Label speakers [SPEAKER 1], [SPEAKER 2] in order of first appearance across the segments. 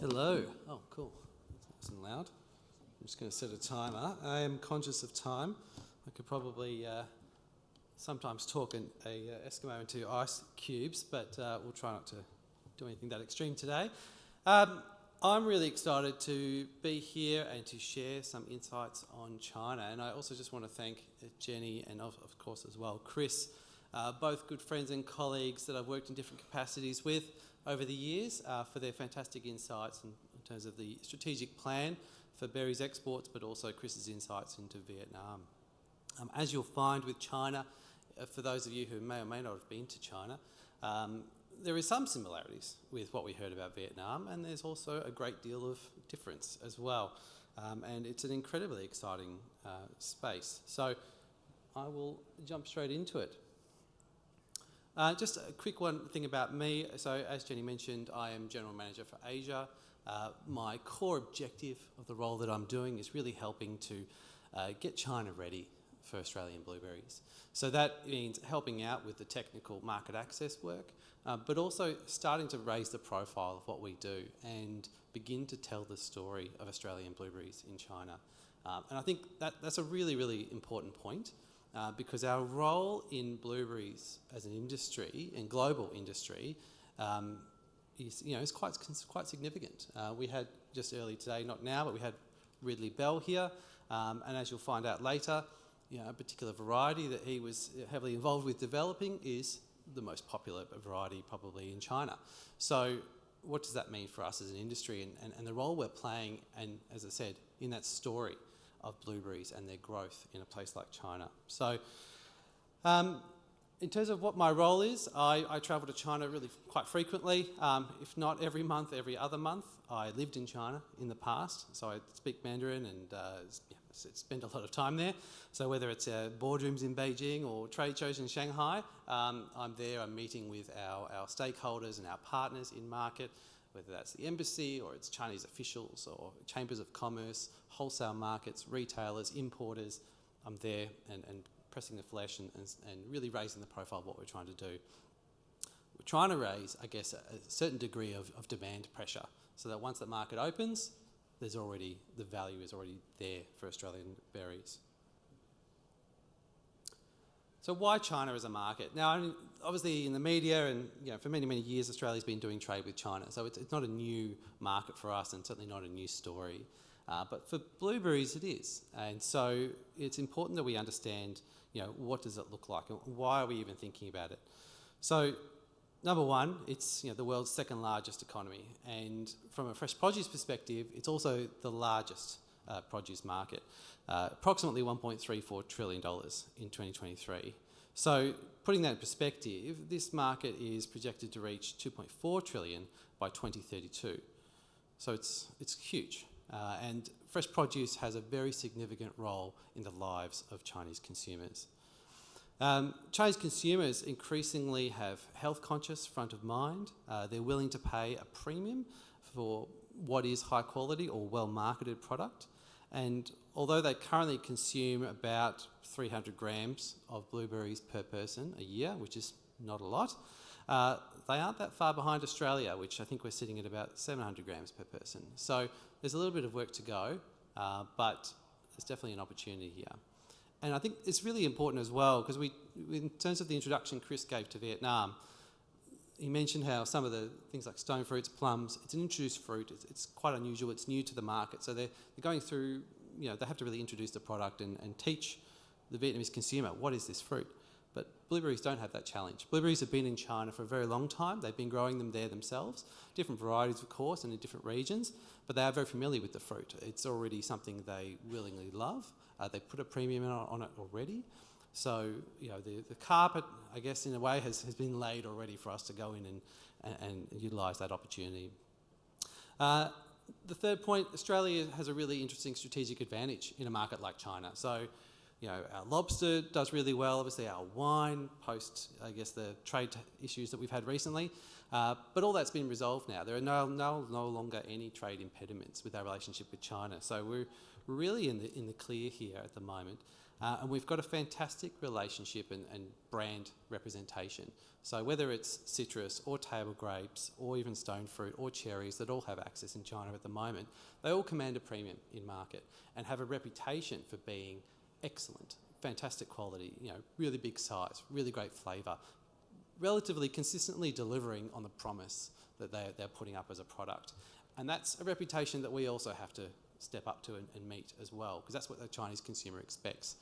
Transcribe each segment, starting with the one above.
[SPEAKER 1] Hello. Oh, cool. That's nice and loud. I'm just going to set a timer. I am conscious of time. I could probably sometimes talk a Eskimo into ice cubes, but we'll try not to do anything that extreme today. I'm really excited to be here and to share some insights on China. And I also just want to thank Jenny and of course as well Chris, both good friends and colleagues that I've worked in different capacities with over the years for their fantastic insights in terms of the strategic plan for berries exports, but also Chris's insights into Vietnam. As you'll find with China, for those of you who may or may not have been to China, there is some similarities with what we heard about Vietnam, and there's also a great deal of difference as well. And it's an incredibly exciting space. So I will jump straight into it. Just a quick one thing about me. So as Jenny mentioned, I am General Manager for Asia. My core objective of the role that I'm doing is really helping to get China ready for Australian blueberries. So that means helping out with the technical market access work, but also starting to raise the profile of what we do and begin to tell the story of Australian blueberries in China. And I think that's a really, really important point. Because our role in blueberries as an industry and global industry is quite significant. We had just early today, not now, but we had Ridley Bell here, and as you'll find out later, a particular variety that he was heavily involved with developing is the most popular variety probably in China. So what does that mean for us as an industry and the role we're playing, and as I said, in that story of blueberries and their growth in a place like China. So in terms of what my role is, I travel to China really quite frequently, if not every month, every other month. I lived in China in the past, so I speak Mandarin and spend a lot of time there. So whether it's boardrooms in Beijing or trade shows in Shanghai, I'm there, I'm meeting with our stakeholders and our partners in market, whether that's the embassy or it's Chinese officials or chambers of commerce, wholesale markets, retailers, importers. I'm there and pressing the flesh and really raising the profile of what we're trying to do. We're trying to raise, I guess, a certain degree of demand pressure so that once the market opens, the value is already there for Australian berries. So why China as a market? Now, obviously in the media and for many, many years, Australia's been doing trade with China. So it's not a new market for us and certainly not a new story. But for blueberries, it is. And so it's important that we understand, what does it look like and why are we even thinking about it? So number one, it's the world's second largest economy. And from a fresh produce perspective, it's also the largest produce market. Approximately $1.34 trillion in 2023. So putting that in perspective, this market is projected to reach $2.4 trillion by 2032. So it's huge. And fresh produce has a very significant role in the lives of Chinese consumers. Chinese consumers increasingly have health conscious front of mind. They're willing to pay a premium for what is high quality or well marketed product. And although they currently consume about 300 grams of blueberries per person a year, which is not a lot, they aren't that far behind Australia, which I think we're sitting at about 700 grams per person. So there's a little bit of work to go, but there's definitely an opportunity here. And I think it's really important as well, because in terms of the introduction Chris gave to Vietnam, he mentioned how some of the things like stone fruits, plums, it's an introduced fruit, it's quite unusual, it's new to the market. So they're going through, they have to really introduce the product and teach the Vietnamese consumer, what is this fruit? But blueberries don't have that challenge. Blueberries have been in China for a very long time. They've been growing them there themselves. Different varieties, of course, and in different regions, but they are very familiar with the fruit. It's already something they willingly love. They put a premium on it already. So, the carpet, I guess, in a way, has been laid already for us to go in and utilise that opportunity. The third point, Australia has a really interesting strategic advantage in a market like China. So, our lobster does really well. Obviously, our wine, post, I guess, the trade issues that we've had recently. But all that's been resolved now. There are no longer any trade impediments with our relationship with China. So we're really in the clear here at the moment. And we've got a fantastic relationship and brand representation. So whether it's citrus or table grapes or even stone fruit or cherries that all have access in China at the moment, they all command a premium in market and have a reputation for being excellent, fantastic quality, really big size, really great flavour, relatively consistently delivering on the promise that they're putting up as a product. And that's a reputation that we also have to step up to and meet as well, because that's what the Chinese consumer expects.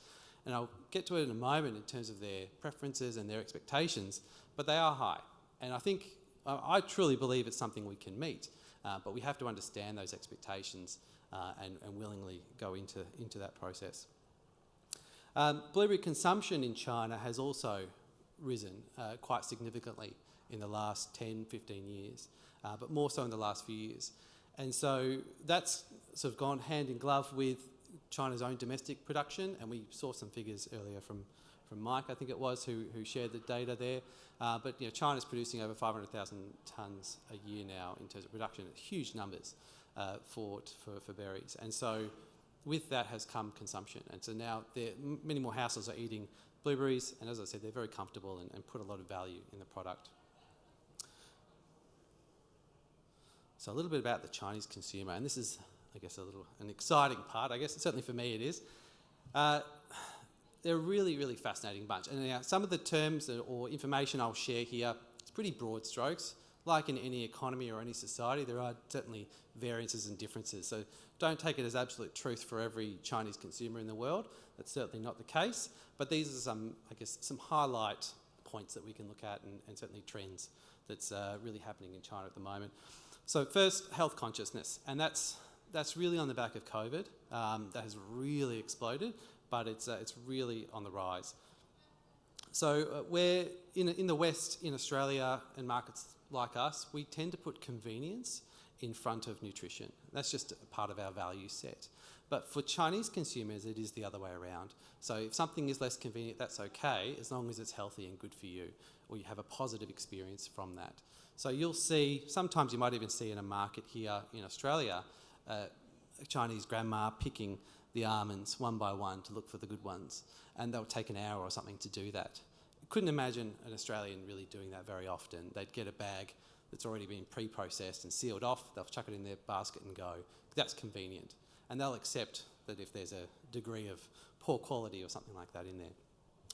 [SPEAKER 1] And I'll get to it in a moment in terms of their preferences and their expectations, but they are high. And I think, I truly believe it's something we can meet, but we have to understand those expectations and willingly go into that process. Blueberry consumption in China has also risen quite significantly in the last 10, 15 years, but more so in the last few years. And so that's sort of gone hand in glove with China's own domestic production, and we saw some figures earlier from Mike, I think it was, who shared the data there. But China's producing over 500,000 tonnes a year now in terms of production. Huge numbers for berries. And so with that has come consumption. And so now many more households are eating blueberries, and as I said, they're very comfortable and put a lot of value in the product. So a little bit about the Chinese consumer, and this is, I guess, an exciting part. I guess certainly for me it is. They're a really, really fascinating bunch. And now some of the terms or information I'll share here, it's pretty broad strokes. Like in any economy or any society, there are certainly variances and differences. So don't take it as absolute truth for every Chinese consumer in the world. That's certainly not the case. But these are some highlight points that we can look at and certainly trends that's really happening in China at the moment. So first, health consciousness. And that's really on the back of COVID. That has really exploded, but it's really on the rise. So we're in the West, in Australia and markets like us, we tend to put convenience in front of nutrition. That's just a part of our value set. But for Chinese consumers, it is the other way around. So if something is less convenient, that's okay, as long as it's healthy and good for you, or you have a positive experience from that. So you'll see, sometimes you might even see in a market here in Australia, a Chinese grandma picking the almonds one by one to look for the good ones. And they'll take an hour or something to do that. Couldn't imagine an Australian really doing that very often. They'd get a bag that's already been pre-processed and sealed off, they'll chuck it in their basket and go. That's convenient. And they'll accept that if there's a degree of poor quality or something like that in there.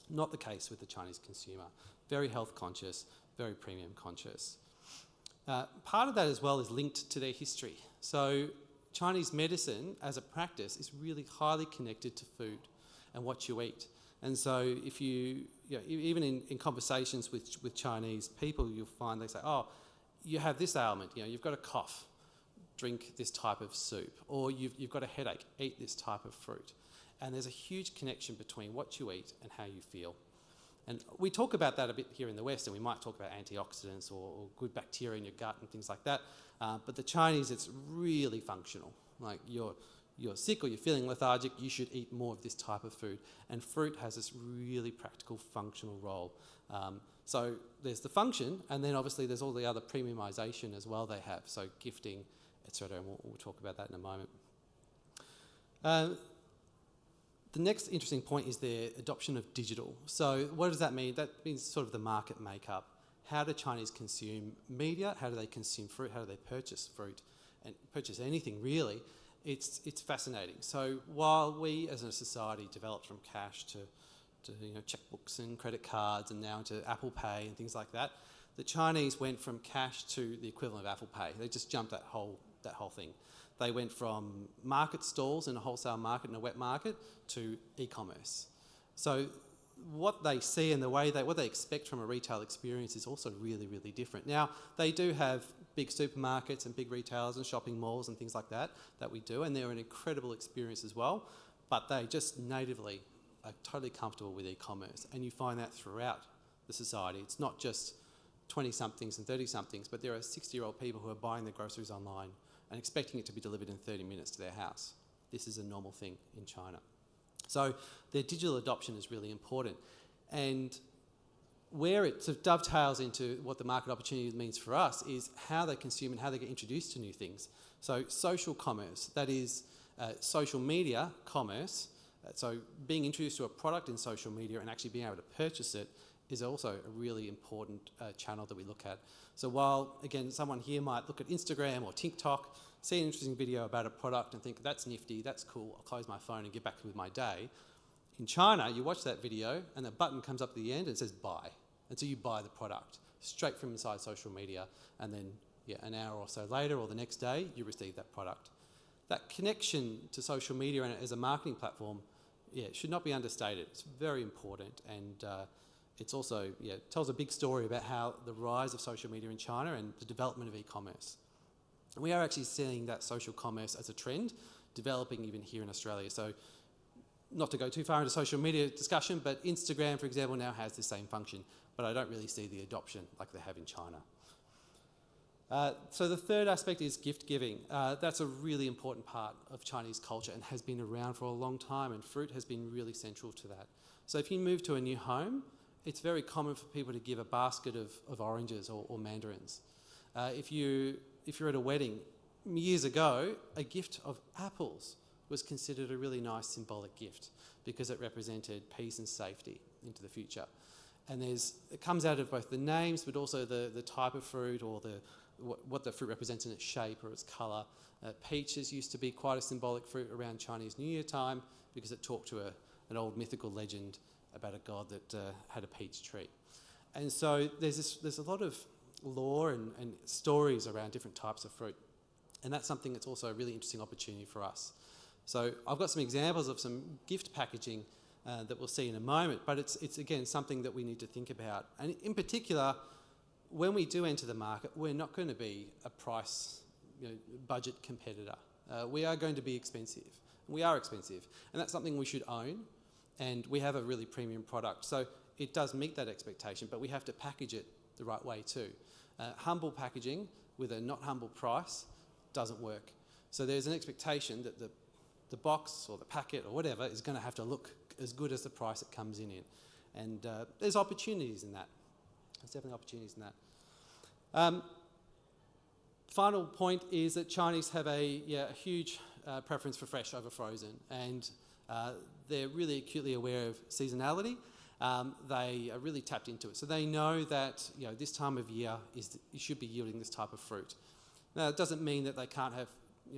[SPEAKER 1] Not the case with the Chinese consumer. Very health conscious, very premium conscious. Part of that as well is linked to their history. So Chinese medicine as a practice is really highly connected to food and what you eat. And so if even in conversations with Chinese people, you'll find they say, oh, you have this ailment, you've got a cough, drink this type of soup, or you've got a headache, eat this type of fruit. And there's a huge connection between what you eat and how you feel. And we talk about that a bit here in the West, and we might talk about antioxidants or good bacteria in your gut and things like that. But the Chinese, it's really functional. Like you're sick or you're feeling lethargic, you should eat more of this type of food. And fruit has this really practical, functional role. So there's the function, and then obviously there's all the other premiumisation as well they have, so gifting, etc. And we'll talk about that in a moment. The next interesting point is their adoption of digital. So what does that mean? That means sort of the market makeup. How do Chinese consume media? How do they consume fruit? How do they purchase fruit and purchase anything really? It's fascinating. So while we as a society developed from cash to checkbooks and credit cards and now into Apple Pay and things like that, the Chinese went from cash to the equivalent of Apple Pay. They just jumped that whole thing. They went from market stalls in a wholesale market and a wet market to e-commerce. So what they see and what they expect from a retail experience is also really, really different. Now, they do have big supermarkets and big retailers and shopping malls and things like that we do, and they're an incredible experience as well, but they just natively are totally comfortable with e-commerce, and you find that throughout the society. It's not just 20-somethings and 30-somethings, but there are 60-year-old people who are buying their groceries online and expecting it to be delivered in 30 minutes to their house. This is a normal thing in China. So their digital adoption is really important. And where it sort of dovetails into what the market opportunity means for us is how they consume and how they get introduced to new things. So social commerce, that is social media commerce, So being introduced to a product in social media and actually being able to purchase it is also a really important channel that we look at. So while, again, someone here might look at Instagram or TikTok, see an interesting video about a product and think, that's nifty, that's cool, I'll close my phone and get back with my day. In China, you watch that video and the button comes up at the end and it says buy. And so you buy the product straight from inside social media, and then an hour or so later or the next day, you receive that product. That connection to social media and as a marketing platform, should not be understated. It's very important, and it's also tells a big story about how the rise of social media in China and the development of e-commerce. And we are actually seeing that social commerce as a trend developing even here in Australia. So not to go too far into social media discussion, but Instagram, for example, now has the same function, but I don't really see the adoption like they have in China. So the third aspect is gift giving. That's a really important part of Chinese culture and has been around for a long time, and fruit has been really central to that. So if you move to a new home, it's very common for people to give a basket of oranges or mandarins. If you're at a wedding, years ago, a gift of apples was considered a really nice symbolic gift because it represented peace and safety into the future. And it comes out of both the names, but also the type of fruit or what the fruit represents in its shape or its colour. Peaches used to be quite a symbolic fruit around Chinese New Year time because it talked to an old mythical legend about a god that had a peach tree. And so there's a lot of lore and stories around different types of fruit. And that's something that's also a really interesting opportunity for us. So I've got some examples of some gift packaging that we'll see in a moment, but it's again something that we need to think about. And in particular, when we do enter the market, we're not going to be a price budget competitor. We are going to be expensive. We are expensive, and that's something we should own. And we have a really premium product, so it does meet that expectation, but we have to package it the right way too. Humble packaging with a not humble price doesn't work. So there's an expectation that the box or the packet or whatever is going to have to look as good as the price it comes in. And there's opportunities in that. There's definitely opportunities in that. Final point is that Chinese have a huge preference for fresh over frozen, and they're really acutely aware of seasonality. They are really tapped into it. So they know that this time of year you should be yielding this type of fruit. Now, it doesn't mean that they can't have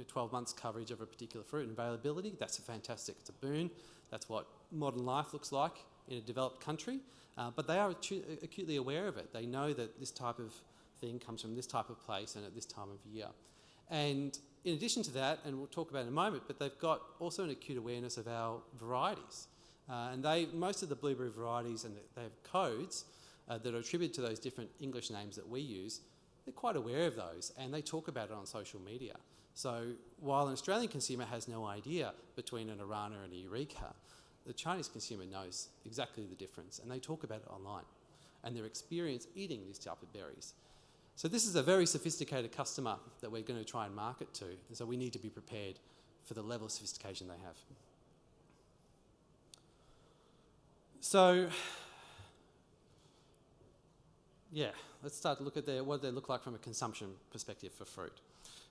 [SPEAKER 1] 12 months coverage of a particular fruit and availability. That's fantastic. It's a boon. That's what modern life looks like in a developed country. But they are acutely aware of it. They know that this type of thing comes from this type of place and at this time of year. And in addition to that, and we'll talk about it in a moment, but they've got also an acute awareness of our varieties. And most of the blueberry varieties, and they have codes that are attributed to those different English names that we use. They're quite aware of those, and they talk about it on social media. So while an Australian consumer has no idea between an Arana and a Eureka, the Chinese consumer knows exactly the difference, and they talk about it online and their experience eating these type of berries. So this is a very sophisticated customer that we're going to try and market to, and so we need to be prepared for the level of sophistication they have. So, let's start to look at what they look like from a consumption perspective for fruit.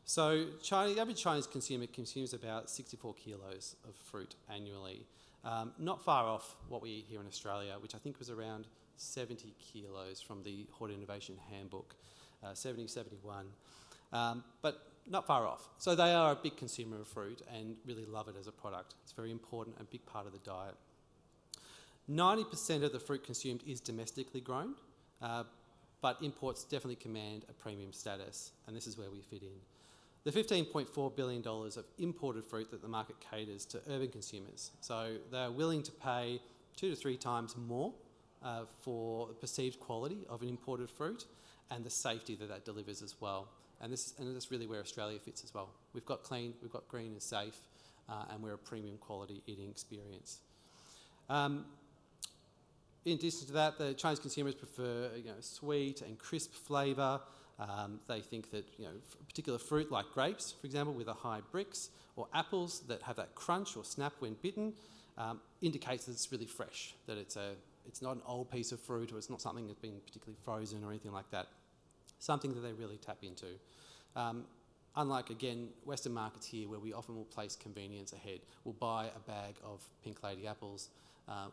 [SPEAKER 1] So the average Chinese consumer consumes about 64 kilos of fruit annually. Not far off what we eat here in Australia, which I think was around 70 kilos from the Hort Innovation Handbook, 71. But not far off. So they are a big consumer of fruit and really love it as a product. It's very important and a big part of the diet. 90% of the fruit consumed is domestically grown, but imports definitely command a premium status, and this is where we fit in. The $15.4 billion of imported fruit that the market caters to urban consumers. So they're willing to pay 2 to 3 times more for the perceived quality of an imported fruit and the safety that delivers as well. And that's really where Australia fits as well. We've got clean, we've got green and safe, and we're a premium quality eating experience. In addition to that, the Chinese consumers prefer sweet and crisp flavour. They think that particular fruit like grapes, for example, with a high brix, or apples that have that crunch or snap when bitten, indicates that it's really fresh, that it's not an old piece of fruit, or it's not something that's been particularly frozen or anything like that. Something that they really tap into. Unlike, again, Western markets here, where we often will place convenience ahead. We'll buy a bag of Pink Lady apples,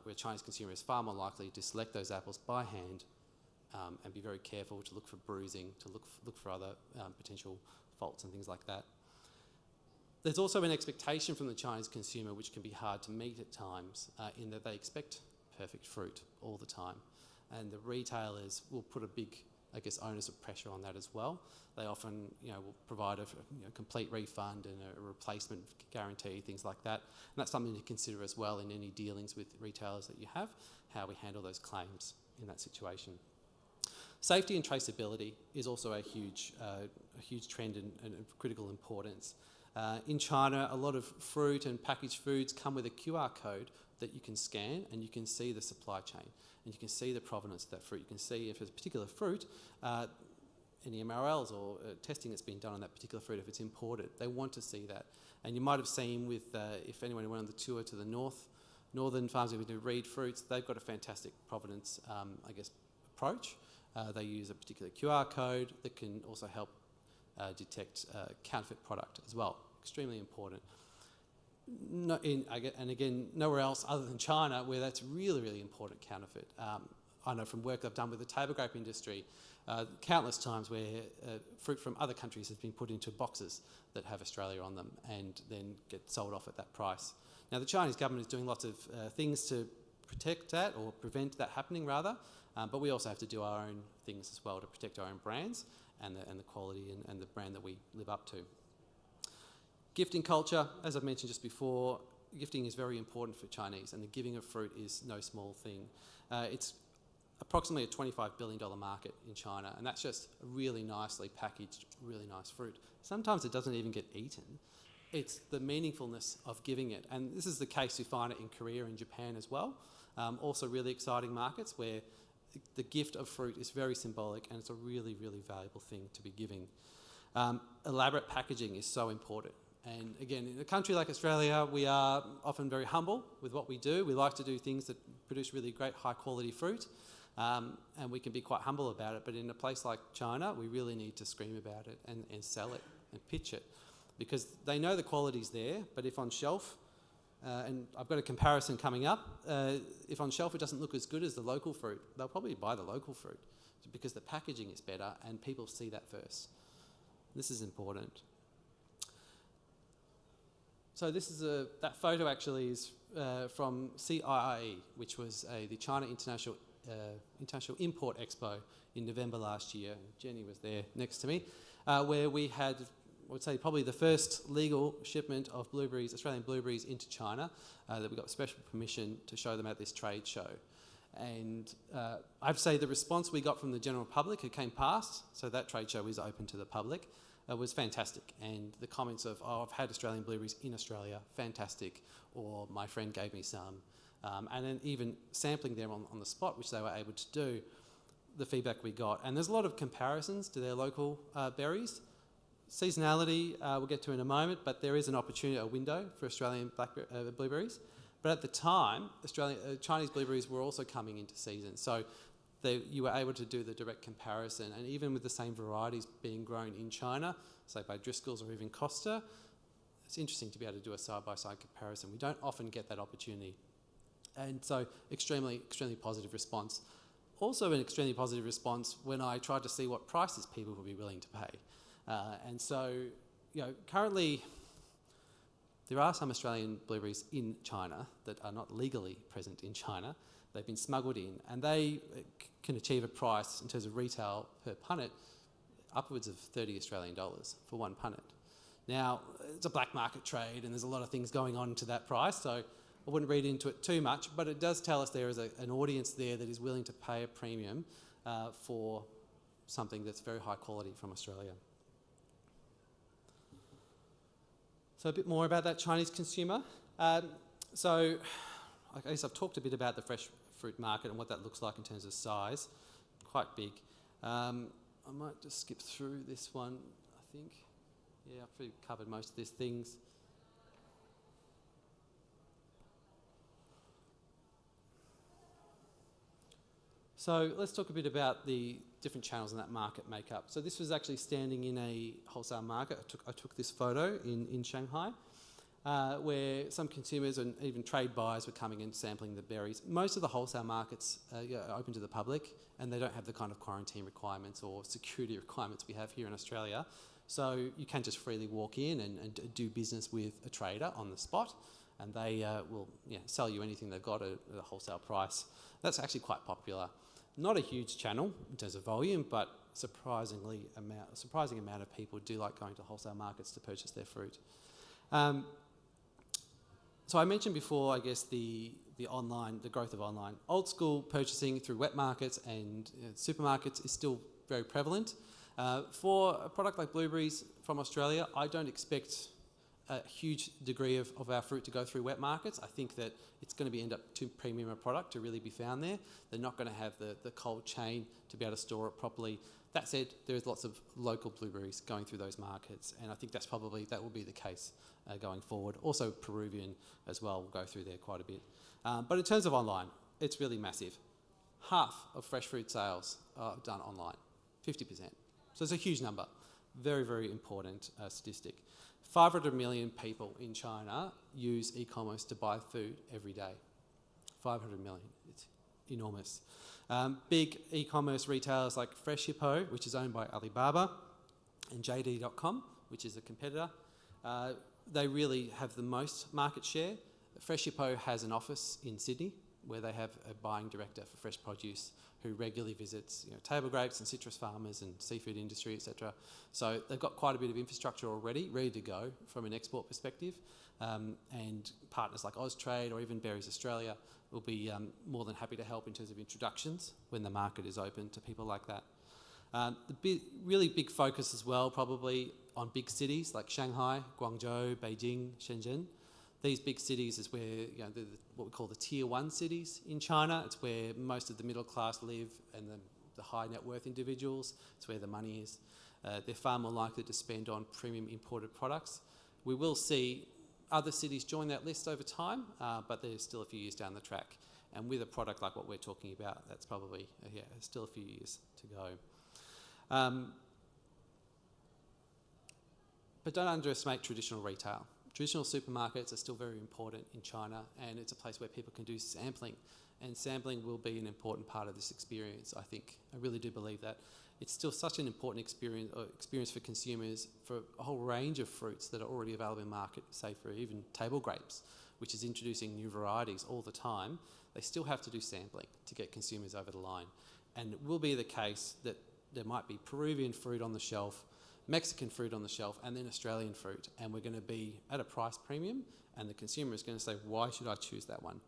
[SPEAKER 1] where a Chinese consumer is far more likely to select those apples by hand and be very careful to look for bruising, to look for other potential faults and things like that. There's also an expectation from the Chinese consumer which can be hard to meet at times, in that they expect perfect fruit all the time. And the retailers will put a big, I guess, onus of pressure on that as well. They often, will provide a complete refund and a replacement guarantee, things like that. And that's something to consider as well in any dealings with retailers that you have, how we handle those claims in that situation. Safety and traceability is also a huge trend and of critical importance. In China, a lot of fruit and packaged foods come with a QR code that you can scan, and you can see the supply chain, and you can see the provenance of that fruit. You can see if it's a particular fruit, any MRLs or testing that's been done on that particular fruit, if it's imported. They want to see that. And you might have seen with, if anyone went on the tour to the northern farms where we do Reed Fruits, they've got a fantastic provenance, approach. They use a particular QR code that can also help detect counterfeit product as well. Extremely important. And again, nowhere else other than China where that's really, really important, counterfeit. I know from work I've done with the table grape industry, countless times where fruit from other countries has been put into boxes that have Australia on them and then get sold off at that price. Now, the Chinese government is doing lots of things to protect that, or prevent that happening rather, but we also have to do our own things as well to protect our own brands and the quality and the brand that we live up to. Gifting culture, as I've mentioned just before, gifting is very important for Chinese, and the giving of fruit is no small thing. It's approximately a $25 billion market in China, and that's just a really nicely packaged, really nice fruit. Sometimes it doesn't even get eaten. It's the meaningfulness of giving it, and this is the case. You find it in Korea and Japan as well. Also really exciting markets where the gift of fruit is very symbolic, and it's a really, really valuable thing to be giving. Elaborate packaging is so important. And again, in a country like Australia, we are often very humble with what we do. We like to do things that produce really great high quality fruit, and we can be quite humble about it. But in a place like China, we really need to scream about it and sell it and pitch it, because they know the quality's there, but if on shelf, and I've got a comparison coming up, if on shelf it doesn't look as good as the local fruit, they'll probably buy the local fruit because the packaging is better and people see that first. This is important. So this is that photo actually is from CIIE, which was the China International Import Expo in November last year. Jenny was there next to me, where we had, I would say, probably the first legal shipment of blueberries, Australian blueberries, into China, that we got special permission to show them at this trade show. And I have to say the response we got from the general public who came past, so that trade show is open to the public, was fantastic. And the comments of, oh, I've had Australian blueberries in Australia, fantastic, or my friend gave me some. And then even sampling them on the spot, which they were able to do, the feedback we got. And there's a lot of comparisons to their local berries. Seasonality, we'll get to in a moment, but there is an opportunity, a window for Australian blueberries. But at the time, Chinese blueberries were also coming into season. So you were able to do the direct comparison. And even with the same varieties being grown in China, say by Driscoll's or even Costa, it's interesting to be able to do a side-by-side comparison. We don't often get that opportunity. And so extremely, extremely positive response. Also an extremely positive response when I tried to see what prices people would be willing to pay. And so, currently there are some Australian blueberries in China that are not legally present in China. They've been smuggled in, and they can achieve a price in terms of retail per punnet upwards of $30 Australian for one punnet. Now, it's a black market trade, and there's a lot of things going on to that price, so I wouldn't read into it too much, but it does tell us there is an audience there that is willing to pay a premium for something that's very high quality from Australia. So a bit more about that Chinese consumer. So I guess I've talked a bit about the fresh fruit market and what that looks like in terms of size. Quite big. I might just skip through this one, I think. Yeah, I've pretty covered most of these things. So let's talk a bit about the different channels in that market makeup. So this was actually standing in a wholesale market. I took this photo in Shanghai, where some consumers and even trade buyers were coming and sampling the berries. Most of the wholesale markets are open to the public, and they don't have the kind of quarantine requirements or security requirements we have here in Australia. So you can just freely walk in and do business with a trader on the spot, and they will sell you anything they've got at a wholesale price. That's actually quite popular. Not a huge channel in terms of volume, but surprising amount of people do like going to wholesale markets to purchase their fruit. So I mentioned before, I guess, the growth of online. Old school purchasing through wet markets and supermarkets is still very prevalent. For a product like blueberries from Australia, I don't expect a huge degree of our fruit to go through wet markets. I think that it's going to be end up too premium a product to really be found there. They're not going to have the cold chain to be able to store it properly. That said, there is lots of local blueberries going through those markets, and I think that will be the case going forward. Also Peruvian as well will go through there quite a bit. But in terms of online, it's really massive. Half of fresh fruit sales are done online, 50%. So it's a huge number. Very, very important statistic. 500 million people in China use e-commerce to buy food every day. 500 million. It's enormous. Big e-commerce retailers like Fresh Hippo, which is owned by Alibaba, and JD.com, which is a competitor, they really have the most market share. Fresh Hippo has an office in Sydney where they have a buying director for fresh produce who regularly visits table grapes and citrus farmers and seafood industry, etc. So they've got quite a bit of infrastructure already ready to go from an export perspective, and partners like Austrade or even Berries Australia will be more than happy to help in terms of introductions when the market is open to people like that. Really big focus as well probably on big cities like Shanghai, Guangzhou, Beijing, Shenzhen. These big cities is where what we call the tier 1 cities in China. It's where most of the middle class live and the high net worth individuals. It's where the money is. They're far more likely to spend on premium imported products. We will see other cities join that list over time, but there's still a few years down the track. And with a product like what we're talking about, that's probably still a few years to go. But don't underestimate traditional retail. Traditional supermarkets are still very important in China, and it's a place where people can do sampling. And sampling will be an important part of this experience, I think. I really do believe that. It's still such an important experience for consumers for a whole range of fruits that are already available in market, say for even table grapes, which is introducing new varieties all the time. They still have to do sampling to get consumers over the line. And it will be the case that there might be Peruvian fruit on the shelf, Mexican fruit on the shelf, and then Australian fruit, and we're going to be at a price premium, and the consumer is going to say, why should I choose that one?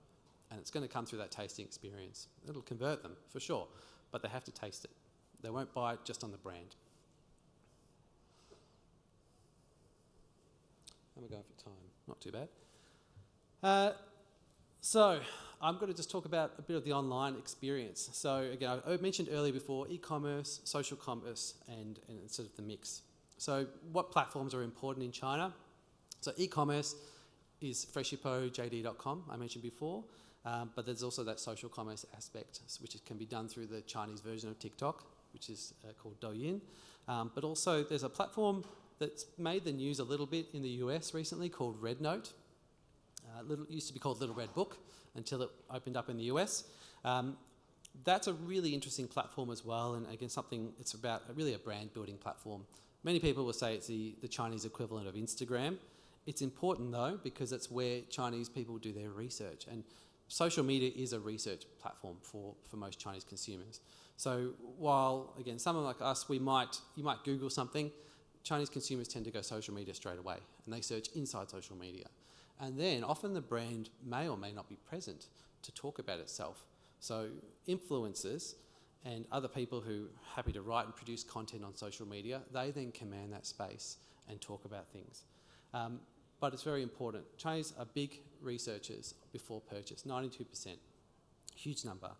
[SPEAKER 1] And it's going to come through that tasting experience. It'll convert them, for sure, but they have to taste it. They won't buy it just on the brand. How am I going for time? Not too bad. So I'm going to just talk about a bit of the online experience. So again, I mentioned earlier before, e-commerce, social commerce, and sort of the mix. So what platforms are important in China? So e-commerce is Fresh Hippo, JD.com, I mentioned before, but there's also that social commerce aspect, which can be done through the Chinese version of TikTok, which is called Douyin. But also there's a platform that's made the news a little bit in the US recently called RedNote. It used to be called Little Red Book until it opened up in the US. That's a really interesting platform as well, and again, it's about really a brand building platform. Many people will say it's the Chinese equivalent of Instagram. It's important though, because it's where Chinese people do their research, and social media is a research platform for most Chinese consumers. So while, again, someone like us, you might Google something, Chinese consumers tend to go social media straight away, and they search inside social media. And then often the brand may or may not be present to talk about itself. So influencers and other people who are happy to write and produce content on social media, they then command that space and talk about things. But it's very important. Chinese are big researchers before purchase, 92%, huge number.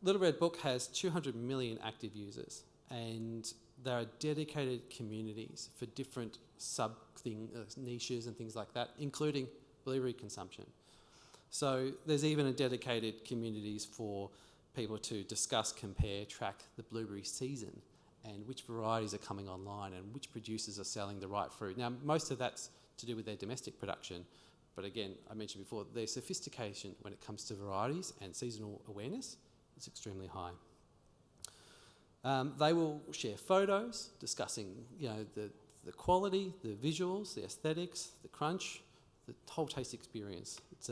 [SPEAKER 1] Little Red Book has 200 million active users, and there are dedicated communities for different niches and things like that, including blueberry consumption. So there's even a dedicated communities for people to discuss, compare, track the blueberry season and which varieties are coming online and which producers are selling the right fruit. Now, most of that's to do with their domestic production, but again, I mentioned before, their sophistication when it comes to varieties and seasonal awareness is extremely high. They will share photos discussing, the quality, the visuals, the aesthetics, the crunch, the whole taste experience. It's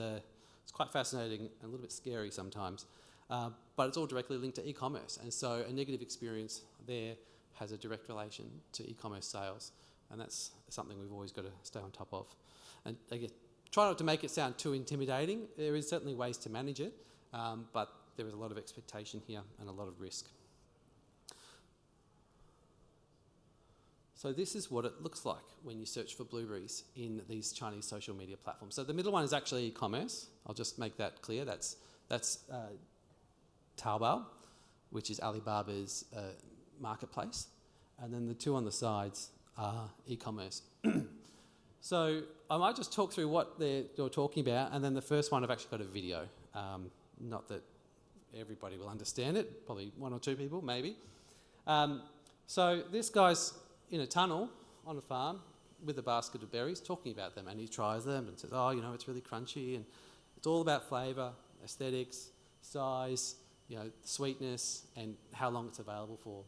[SPEAKER 1] quite fascinating and a little bit scary sometimes, but it's all directly linked to e-commerce, and so a negative experience there has a direct relation to e-commerce sales, and that's something we've always got to stay on top of. And again, try not to make it sound too intimidating. There is certainly ways to manage it, but there is a lot of expectation here and a lot of risk. So this is what it looks like when you search for blueberries in these Chinese social media platforms. So the middle one is actually e-commerce. I'll just make that clear. That's Taobao, which is Alibaba's marketplace. And then the two on the sides are e-commerce. So I might just talk through what they're talking about, and then the first one I've actually got a video. Not that everybody will understand it, probably one or two people maybe. So this guy's in a tunnel on a farm with a basket of berries talking about them, and he tries them and says, it's really crunchy, and it's all about flavour, aesthetics, size, sweetness, and how long it's available for.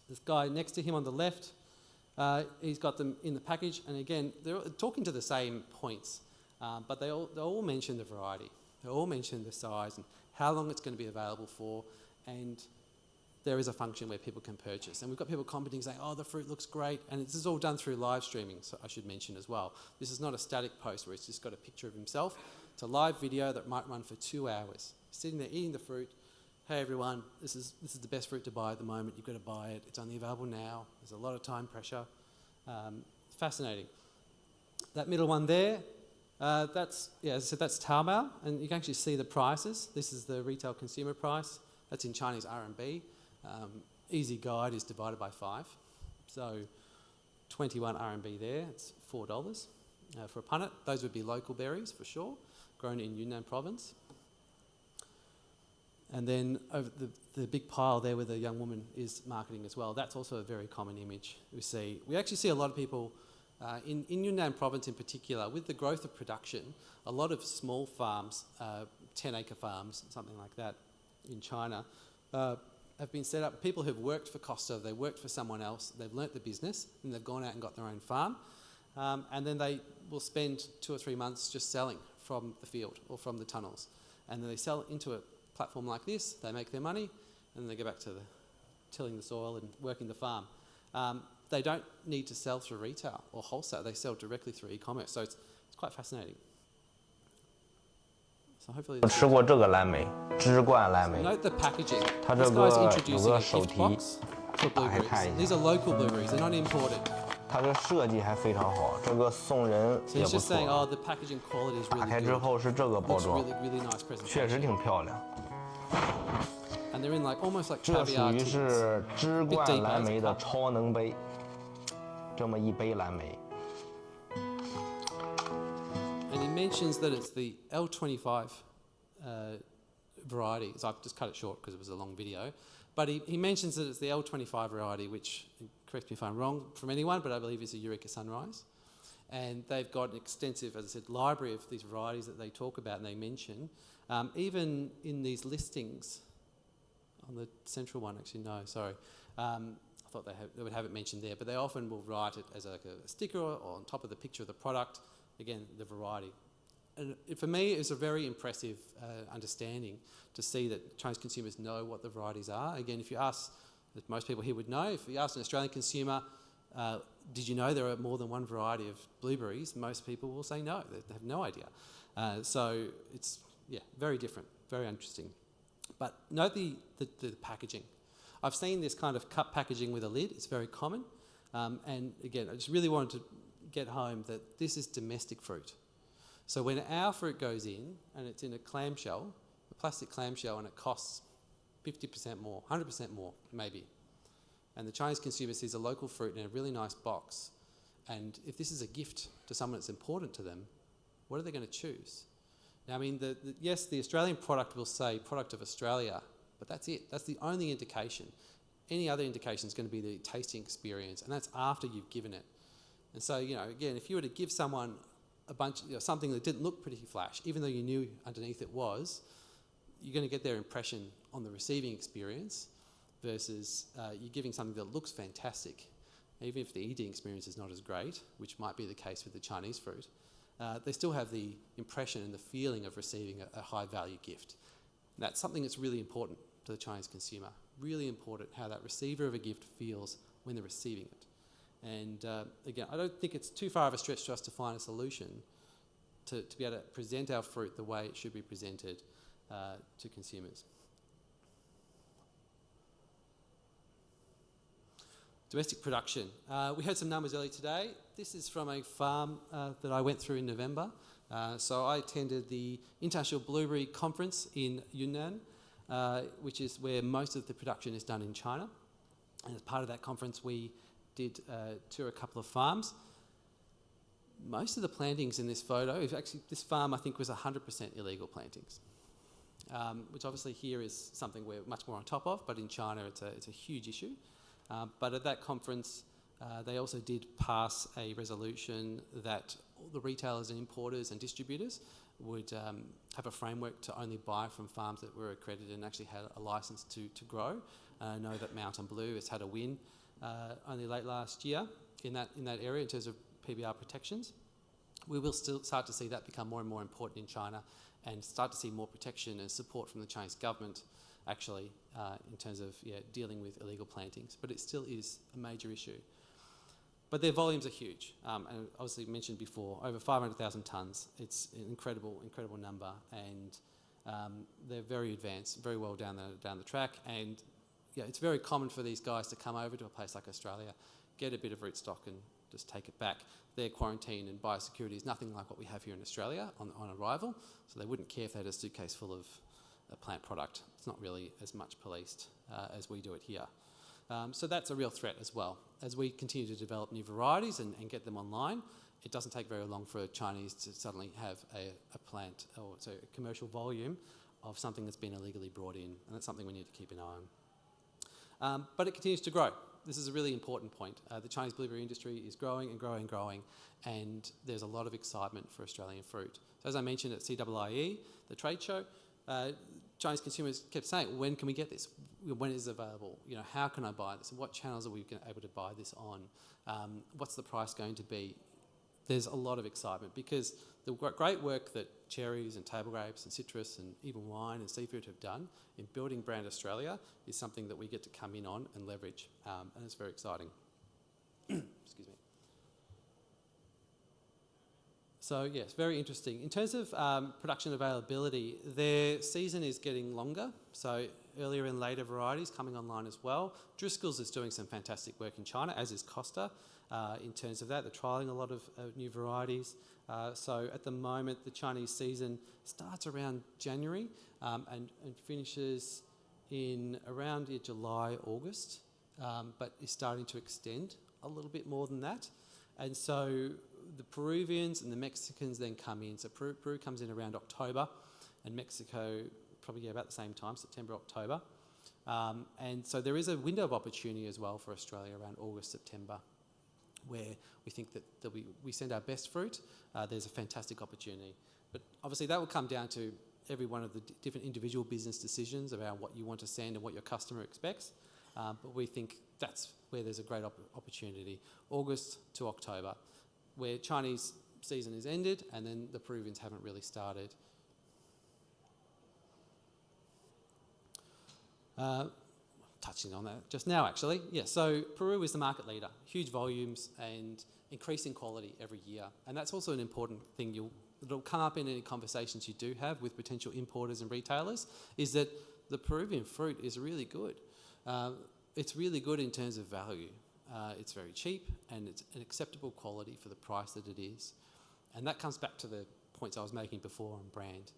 [SPEAKER 1] This guy next to him on the left, he's got them in the package, and again, they're talking to the same points, but they all mention the variety. They all mention the size and how long it's going to be available for, and there is a function where people can purchase. And we've got people commenting saying, the fruit looks great, and this is all done through live streaming, so I should mention as well. This is not a static post where it's just got a picture of himself. It's a live video that might run for 2 hours. Sitting there eating the fruit. Hey everyone, this is the best fruit to buy at the moment. You've got to buy it. It's only available now. There's a lot of time pressure. Fascinating. That middle one there, that's Taobao, and you can actually see the prices. This is the retail consumer price. That's in Chinese RMB. Easy guide is divided by 5. So 21 RMB there, it's $4 for a punnet. Those would be local berries for sure, grown in Yunnan province. And then over the big pile there where the young woman is marketing as well, that's also a very common image we see. We actually see a lot of people in Yunnan province in particular, with the growth of production, a lot of small farms, 10-acre farms, something like that in China, have been set up. People who've worked for Costa, they've worked for someone else, they've learnt the business, and they've gone out and got their own farm. And then they will spend 2 or 3 months just selling from the field or from the tunnels. And then they sell into a platform like this, they make their money, and then they go back to tilling the soil and working the farm. They don't need to sell through retail or wholesale, they sell directly through e-commerce. So it's quite fascinating. So hopefully this
[SPEAKER 2] 吃过这个蓝莓，芝冠蓝莓。
[SPEAKER 1] Note the packaging.
[SPEAKER 2] 它这
[SPEAKER 1] This
[SPEAKER 2] 个
[SPEAKER 1] guy's introducing
[SPEAKER 2] 有
[SPEAKER 1] a
[SPEAKER 2] 个手
[SPEAKER 1] gift
[SPEAKER 2] 提，
[SPEAKER 1] box for
[SPEAKER 2] 打开看
[SPEAKER 1] blueberries.
[SPEAKER 2] 一
[SPEAKER 1] These
[SPEAKER 2] 下。
[SPEAKER 1] are local blueberries, they're not imported.
[SPEAKER 2] 它的设计还非常好，这个送人
[SPEAKER 1] So
[SPEAKER 2] 也
[SPEAKER 1] he's
[SPEAKER 2] 不
[SPEAKER 1] just saying,
[SPEAKER 2] 错。
[SPEAKER 1] the packaging quality is
[SPEAKER 2] 打
[SPEAKER 1] really
[SPEAKER 2] 开之
[SPEAKER 1] good.
[SPEAKER 2] 后是这个包
[SPEAKER 1] Looks
[SPEAKER 2] 装，
[SPEAKER 1] really nice
[SPEAKER 2] 确实
[SPEAKER 1] presentation.
[SPEAKER 2] 挺漂亮。
[SPEAKER 1] And they're in like almost like
[SPEAKER 2] 这属
[SPEAKER 1] caviar
[SPEAKER 2] 于
[SPEAKER 1] tins.
[SPEAKER 2] 是芝冠蓝莓的超能杯，这么一杯蓝莓。
[SPEAKER 1] And he mentions that it's the L25 variety. So I've just cut it short because it was a long video. But he mentions that it's the L25 variety, which, correct me if I'm wrong from anyone, but I believe is a Eureka Sunrise. And they've got an extensive, as I said, library of these varieties that they talk about and they mention. Even in these listings, on the central one, actually, no, sorry. I thought they would have it mentioned there, but they often will write it as like a sticker or on top of the picture of the product. Again, the variety. And for me, it's a very impressive understanding to see that Chinese consumers know what the varieties are. Again, if you ask, that most people here would know, if you ask an Australian consumer, did you know there are more than one variety of blueberries? Most people will say no, they have no idea. So it's, very different, very interesting. But note the packaging. I've seen this kind of cup packaging with a lid, it's very common. And again, I just really wanted to get home that this is domestic fruit. So when our fruit goes in and it's in a clamshell, a plastic clamshell, and it costs 50% more, 100% more maybe, and the Chinese consumer sees a local fruit in a really nice box, and if this is a gift to someone that's important to them, what are they going to choose? Now, I mean, yes, the Australian product will say product of Australia but that's it. That's the only indication. Any other indication is going to be the tasting experience, and that's after you've given it. And so, again, if you were to give someone a bunch, something that didn't look pretty flash, even though you knew underneath it was, you're going to get their impression on the receiving experience versus you're giving something that looks fantastic. Even if the eating experience is not as great, which might be the case with the Chinese fruit, they still have the impression and the feeling of receiving a high-value gift. And that's something that's really important to the Chinese consumer. Really important how that receiver of a gift feels when they're receiving it. And again, I don't think it's too far of a stretch to us to find a solution to be able to present our fruit the way it should be presented to consumers. Domestic production. We heard some numbers earlier today. This is from a farm that I went through in November. So I attended the International Blueberry Conference in Yunnan, which is where most of the production is done in China. And as part of that conference, we did tour a couple of farms. Most of the plantings in this photo, actually this farm I think was 100% illegal plantings, which obviously here is something we're much more on top of, but in China it's a huge issue. But at that conference, they also did pass a resolution that all the retailers and importers and distributors would have a framework to only buy from farms that were accredited and actually had a license to grow. I know that Mountain Blue has had a win only late last year in that area in terms of PBR protections. We will still start to see that become more and more important in China and start to see more protection and support from the Chinese government actually in terms of dealing with illegal plantings, but it still is a major issue. But their volumes are huge, and obviously mentioned before, over 500,000 tonnes. It's an incredible number, and they're very advanced, very well down the track, and it's very common for these guys to come over to a place like Australia, get a bit of rootstock and just take it back. Their quarantine and biosecurity is nothing like what we have here in Australia on arrival, so they wouldn't care if they had a suitcase full of a plant product. It's not really as much policed as we do it here. So that's a real threat as well. As we continue to develop new varieties and get them online, it doesn't take very long for Chinese to suddenly have a plant or a commercial volume of something that's been illegally brought in, and that's something we need to keep an eye on. But it continues to grow. This is a really important point. The Chinese blueberry industry is growing and growing and growing, and there's a lot of excitement for Australian fruit. So as I mentioned at CIIE, the trade show, Chinese consumers kept saying, when can we get this? When is it available? How can I buy this? And what channels are we able to buy this on? What's the price going to be? There's a lot of excitement because the great work that cherries and table grapes and citrus and even wine and seafood have done in building brand Australia is something that we get to come in on and leverage, and it's very exciting. Excuse me. So yes, very interesting. In terms of production availability, their season is getting longer, so earlier and later varieties coming online as well. Driscoll's is doing some fantastic work in China, as is Costa, in terms of that. They're trialling a lot of new varieties. So at the moment, the Chinese season starts around January and finishes in around July, August, but is starting to extend a little bit more than that. And so the Peruvians and the Mexicans then come in. So Peru comes in around October, and Mexico probably about the same time, September, October. And so there is a window of opportunity as well for Australia around August, September, where we think that we send our best fruit. There's a fantastic opportunity. But obviously that will come down to every one of the different individual business decisions around what you want to send and what your customer expects. But we think that's where there's a great opportunity, August to October, where Chinese season is ended and then the Peruvians haven't really started. Touching on that just now, actually. Yeah, so Peru is the market leader, huge volumes and increasing quality every year. And that's also an important thing it'll come up in any conversations you do have with potential importers and retailers, is that the Peruvian fruit is really good. It's really good in terms of value. It's very cheap and it's an acceptable quality for the price that it is. And that comes back to the points I was making before on brand.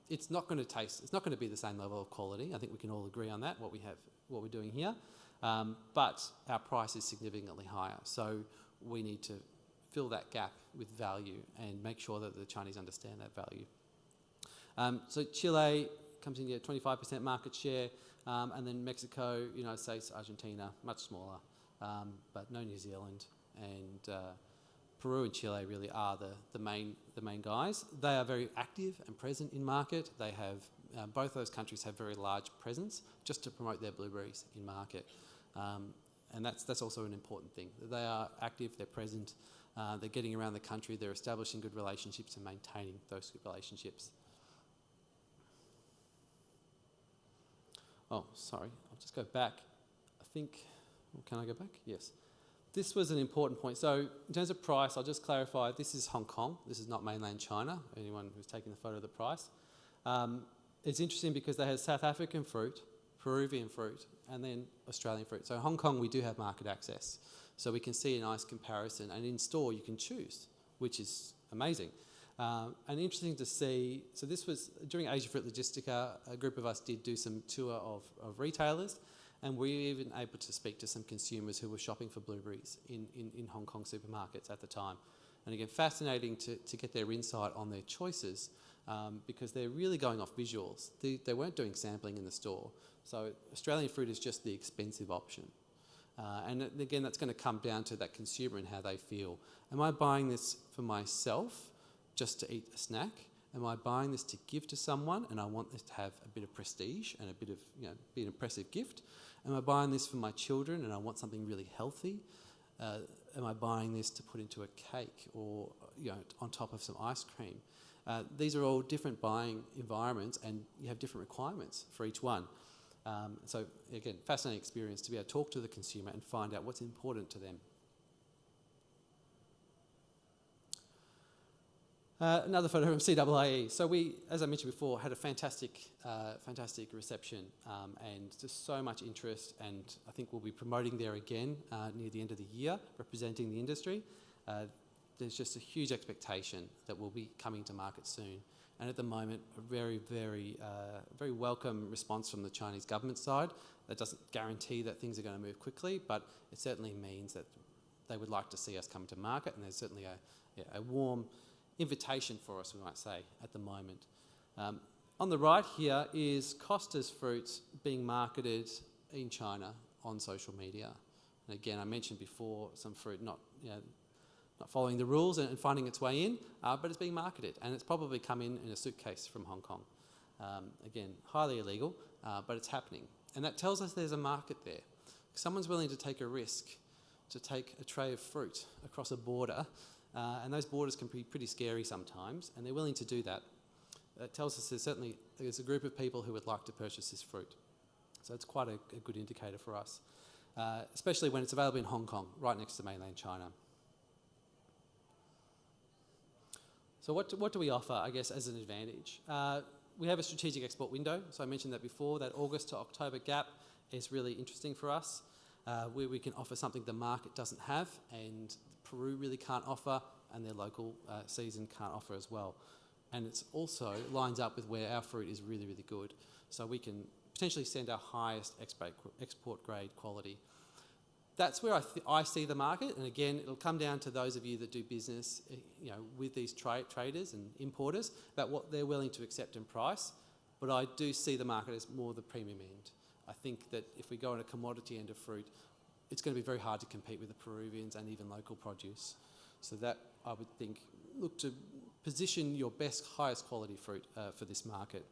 [SPEAKER 1] It's not going to be the same level of quality. I think we can all agree on that, what we're doing here. But our price is significantly higher. So we need to fill that gap with value and make sure that the Chinese understand that value. So Chile comes in at 25% market share, and then Mexico, United States, Argentina, much smaller, but no New Zealand, and Peru and Chile really are the main guys. They are very active and present in market. They have both those countries have very large presence just to promote their blueberries in market, and that's also an important thing. They are active, they're present, they're getting around the country, they're establishing good relationships and maintaining those good relationships. Oh, sorry, I'll just go back. I think, can I go back? Yes. This was an important point. So in terms of price, I'll just clarify, this is Hong Kong. This is not mainland China, anyone who's taking the photo of the price. It's interesting because they have South African fruit, Peruvian fruit, and then Australian fruit. So Hong Kong, we do have market access. So we can see a nice comparison, and in store you can choose, which is amazing. And interesting to see, so this was during Asia Fruit Logistica, a group of us did do some tour of retailers, and we were even able to speak to some consumers who were shopping for blueberries in Hong Kong supermarkets at the time. And again, fascinating to get their insight on their choices, because they're really going off visuals. They weren't doing sampling in the store. So Australian fruit is just the expensive option. And again, that's going to come down to that consumer and how they feel. Am I buying this for myself, just to eat a snack? Am I buying this to give to someone and I want this to have a bit of prestige and a bit of, be an impressive gift? Am I buying this for my children and I want something really healthy? Am I buying this to put into a cake or, on top of some ice cream? These are all different buying environments, and you have different requirements for each one. So again, fascinating experience to be able to talk to the consumer and find out what's important to them. Another photo from CAAE. So we, as I mentioned before, had a fantastic reception, and just so much interest, and I think we'll be promoting there again near the end of the year, representing the industry. There's just a huge expectation that we'll be coming to market soon. And at the moment, a very, very, very welcome response from the Chinese government side. That doesn't guarantee that things are going to move quickly, but it certainly means that they would like to see us come to market, and there's certainly a warm invitation for us, we might say, at the moment. On the right here is Costa's fruits being marketed in China on social media. And again, I mentioned before, some fruit not following the rules and finding its way in, but it's being marketed, and it's probably come in a suitcase from Hong Kong. Again, highly illegal, but it's happening. And that tells us there's a market there. Someone's willing to take a risk to take a tray of fruit across a border, and those borders can be pretty scary sometimes, and they're willing to do that. It tells us there's a group of people who would like to purchase this fruit. So it's quite a good indicator for us, especially when it's available in Hong Kong, right next to mainland China. So what do we offer, I guess, as an advantage? We have a strategic export window. So I mentioned that before. That August to October gap is really interesting for us, where we can offer something the market doesn't have, and Peru really can't offer, and their local season can't offer as well. And it's also lines up with where our fruit is really, really good. So we can potentially send our highest export grade quality. That's where I see the market, and again, it'll come down to those of you that do business, with these traders and importers, about what they're willing to accept in price. But I do see the market as more the premium end. I think that if we go on a commodity end of fruit, it's going to be very hard to compete with the Peruvians and even local produce. So that, I would think, look to position your best, highest quality fruit for this market.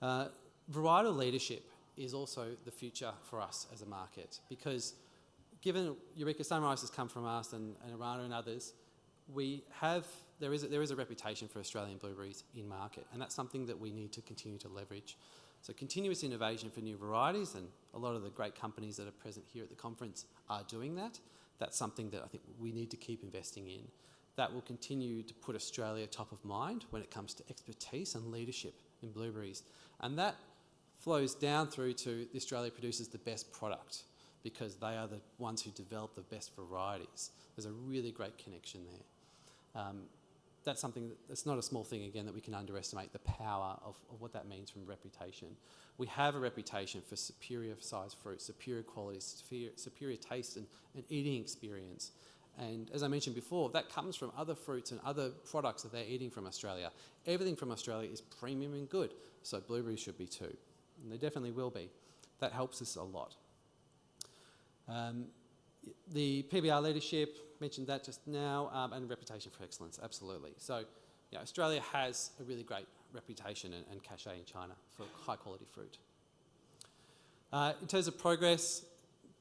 [SPEAKER 1] Varietal leadership is also the future for us as a market, because given Eureka Sunrise has come from us and Arana and others, there is a reputation for Australian blueberries in market, and that's something that we need to continue to leverage. So continuous innovation for new varieties, and a lot of the great companies that are present here at the conference are doing that. That's something that I think we need to keep investing in. That will continue to put Australia top of mind when it comes to expertise and leadership in blueberries. And that flows down through to Australia produces the best product, because they are the ones who develop the best varieties. There's a really great connection there. That's something that's not a small thing, again, that we can underestimate the power of what that means from reputation. We have a reputation for superior sized fruit, superior quality, superior taste and eating experience. And as I mentioned before, that comes from other fruits and other products that they're eating from Australia. Everything from Australia is premium and good, so blueberries should be too. And they definitely will be. That helps us a lot. The PBR leadership, mentioned that just now, and reputation for excellence, absolutely. So Australia has a really great reputation and cachet in China for high quality fruit. In terms of progress,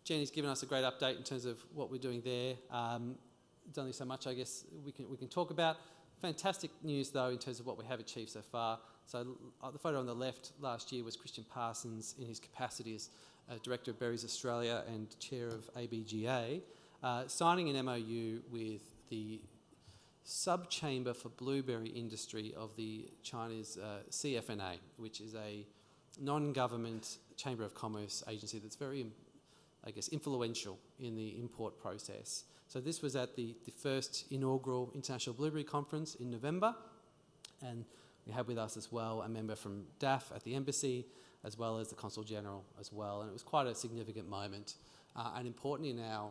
[SPEAKER 1] Jenny's given us a great update in terms of what we're doing there. There's only so much, I guess, we can talk about. Fantastic news, though, in terms of what we have achieved so far. So the photo on the left last year was Christian Parsons in his capacity as Director of Berries Australia and Chair of ABGA, signing an MOU with the sub-chamber for blueberry industry of the China's CFNA, which is a non-government chamber of commerce agency that's very, I guess, influential in the import process. So this was at the first inaugural International Blueberry Conference in November, and we had with us as well a member from DAF at the embassy, as well as the Consul General as well, and it was quite a significant moment and important in our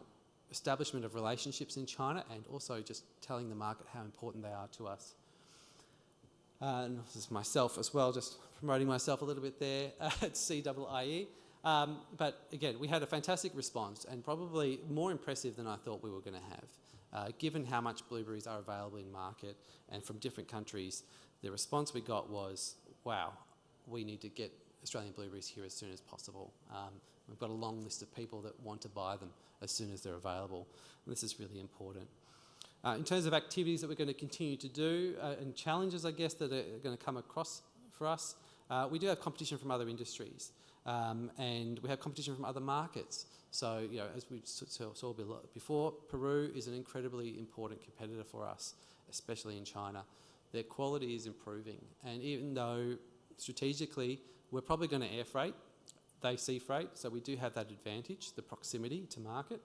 [SPEAKER 1] establishment of relationships in China, and also just telling the market how important they are to us. And this is myself as well, just promoting myself a little bit there at CIIE. But again, we had a fantastic response, and probably more impressive than I thought we were going to have. Given how much blueberries are available in market and from different countries, the response we got was, wow, we need to get Australian blueberries here as soon as possible. We've got a long list of people that want to buy them as soon as they're available. And this is really important. In terms of activities that we're going to continue to do and challenges, I guess, that are going to come across for us, we do have competition from other industries, and we have competition from other markets. So, as we saw before, Peru is an incredibly important competitor for us, especially in China. Their quality is improving, and even though strategically we're probably going to air freight, they sea freight, so we do have that advantage, the proximity to market.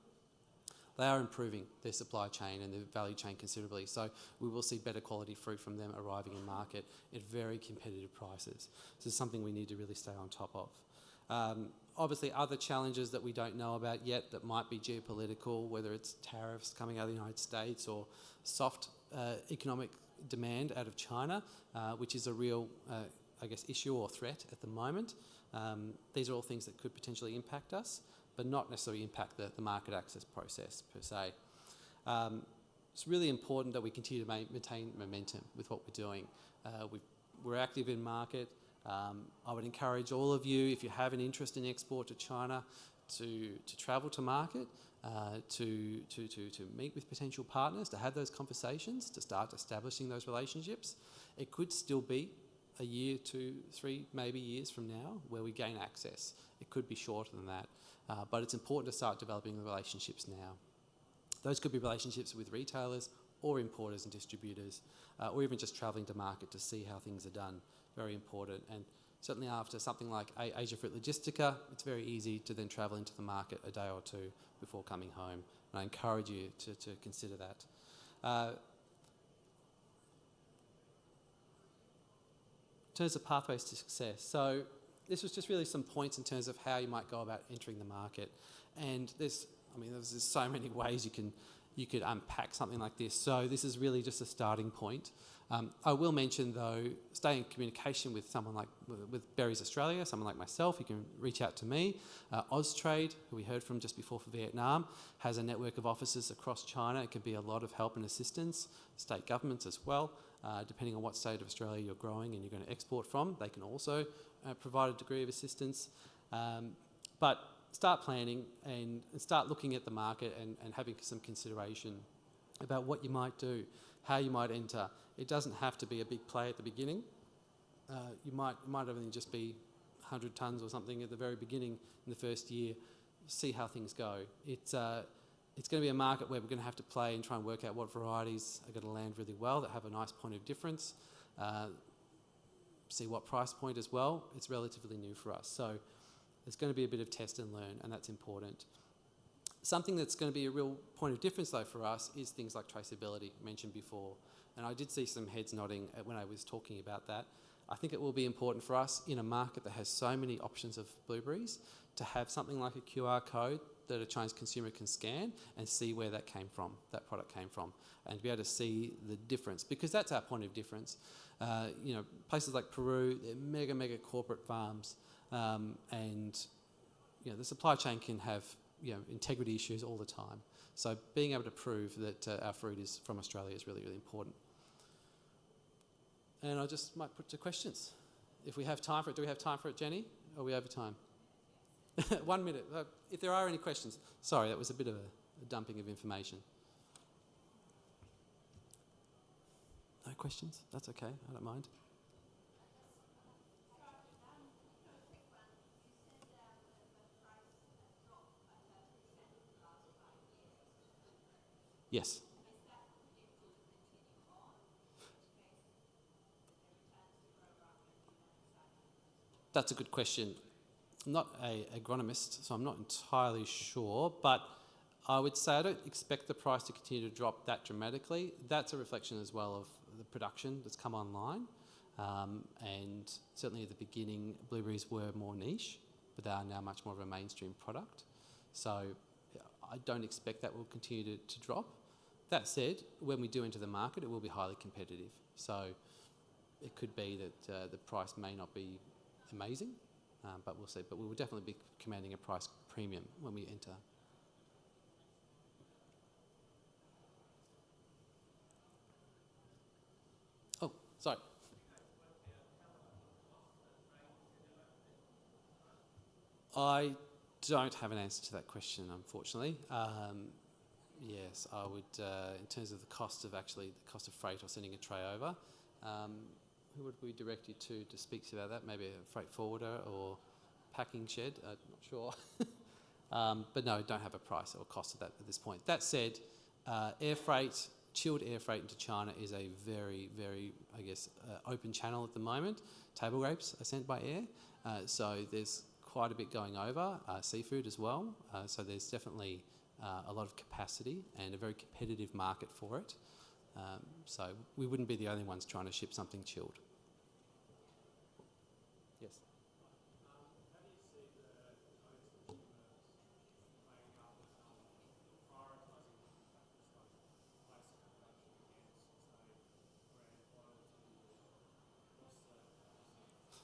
[SPEAKER 1] They are improving their supply chain and their value chain considerably, so we will see better quality fruit from them arriving in market at very competitive prices. This is something we need to really stay on top of. Obviously, other challenges that we don't know about yet that might be geopolitical, whether it's tariffs coming out of the United States or soft economic demand out of China, which is a real, issue or threat at the moment. These are all things that could potentially impact us, but not necessarily impact the market access process per se. It's really important that we continue to maintain momentum with what we're doing. We're active in market. I would encourage all of you, if you have an interest in export to China, to travel to market, to meet with potential partners, to have those conversations, to start establishing those relationships. It could still be a year, 2, 3, maybe years from now where we gain access. It could be shorter than that, but it's important to start developing the relationships now. Those could be relationships with retailers or importers and distributors, or even just travelling to market to see how things are done. Very important, and certainly after something like Asia Fruit Logistica, it's very easy to then travel into the market a day or two before coming home, and I encourage you to consider that. In terms of pathways to success, so this was just really some points in terms of how you might go about entering the market, and there's so many ways you could unpack something like this. So this is really just a starting point. I will mention though, stay in communication with someone like with Berries Australia, someone like myself. You can reach out to me. Austrade, who we heard from just before for Vietnam, has a network of offices across China. It can be a lot of help and assistance. State governments as well. Depending on what state of Australia you're growing and you're going to export from, they can also provide a degree of assistance. But start planning and start looking at the market and having some consideration about what you might do, how you might enter. It doesn't have to be a big play at the beginning. You might only just be 100 tonnes or something at the very beginning in the first year. See how things go. It's going to be a market where we're going to have to play and try and work out what varieties are going to land really well that have a nice point of difference. See what price point as well. It's relatively new for us. So there's going to be a bit of test and learn, and that's important. Something that's going to be a real point of difference though for us is things like traceability, mentioned before. And I did see some heads nodding when I was talking about that. I think it will be important for us in a market that has so many options of blueberries to have something like a QR code that a Chinese consumer can scan and see where that product came from, and be able to see the difference, because that's our point of difference. Places like Peru, they're mega corporate farms, and the supply chain can have integrity issues all the time. So being able to prove that our fruit is from Australia is really important. And I just might put to questions. If we have time for it, do we have time for it, Jenny? Or are we over time? 1 minute. If there are any questions. Sorry, that was a bit of a dumping of information. No questions? That's okay, I don't mind. Yes. That's a good question. I'm not an agronomist, so I'm not entirely sure, but I would say I don't expect the price to continue to drop that dramatically. That's a reflection as well of the production that's come online. And certainly at the beginning, blueberries were more niche, but they are now much more of a mainstream product. So I don't expect that will continue to drop. That said, when we do enter the market, it will be highly competitive. So it could be that the price may not be amazing, but we'll see. But we will definitely be commanding a price premium when we enter. Oh, sorry. I don't have an answer to that question, unfortunately. Yes, I would, in terms of the cost of freight or sending a tray over, who would we direct you to speak to about that? Maybe a freight forwarder or packing shed? I'm not sure. But no, don't have a price or cost of that at this point. That said, chilled air freight into China is a very, open channel at the moment. Table grapes are sent by air, so there's quite a bit going over, seafood as well. So there's definitely a lot of capacity and a very competitive market for it. So we wouldn't be the only ones trying to ship something chilled. Yes.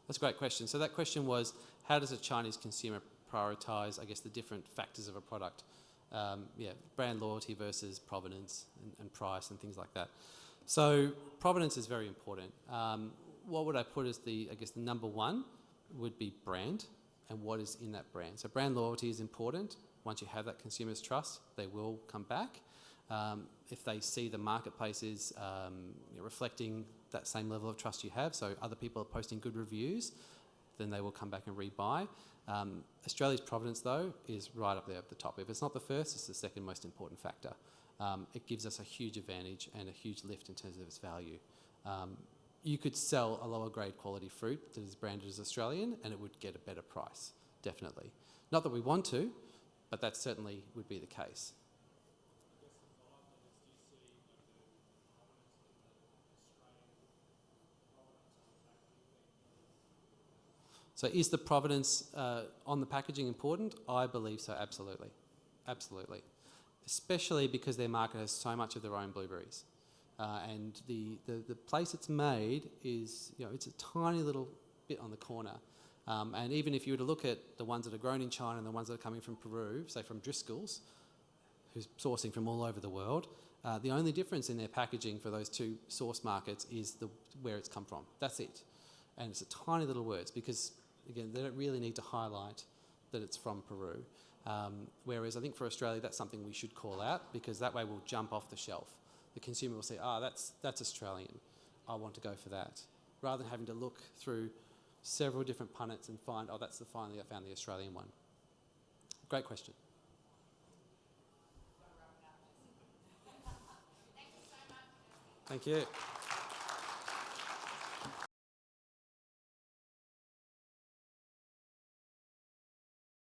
[SPEAKER 1] That's a great question. So that question was, how does a Chinese consumer prioritise, the different factors of a product? Brand loyalty versus provenance and price and things like that. So provenance is very important. What would I put as the number one would be brand and what is in that brand. So brand loyalty is important. Once you have that consumer's trust, they will come back. If they see the marketplace is reflecting that same level of trust you have, so other people are posting good reviews, then they will come back and rebuy. Australia's provenance, though, is right up there at the top. If it's not the first, it's the second most important factor. It gives us a huge advantage and a huge lift in terms of its value. You could sell a lower grade quality fruit that is branded as Australian and it would get a better price, definitely. Not that we want to, but that certainly would be the case. So is the provenance on the packaging important? I believe so, absolutely. Absolutely. Especially because their market has so much of their own blueberries. And the place it's made is, it's a tiny little bit on the corner. And even if you were to look at the ones that are grown in China and the ones that are coming from Peru, say from Driscoll's, who's sourcing from all over the world, the only difference in their packaging for those two source markets is where it's come from. That's it. And it's a tiny little words because, again, they don't really need to highlight that it's from Peru. Whereas I think for Australia, that's something we should call out because that way we'll jump off the shelf. The consumer will say, that's Australian. I want to go for that. Rather than having to look through several different punnets and find, finally I found the Australian one. Great question. Thank you.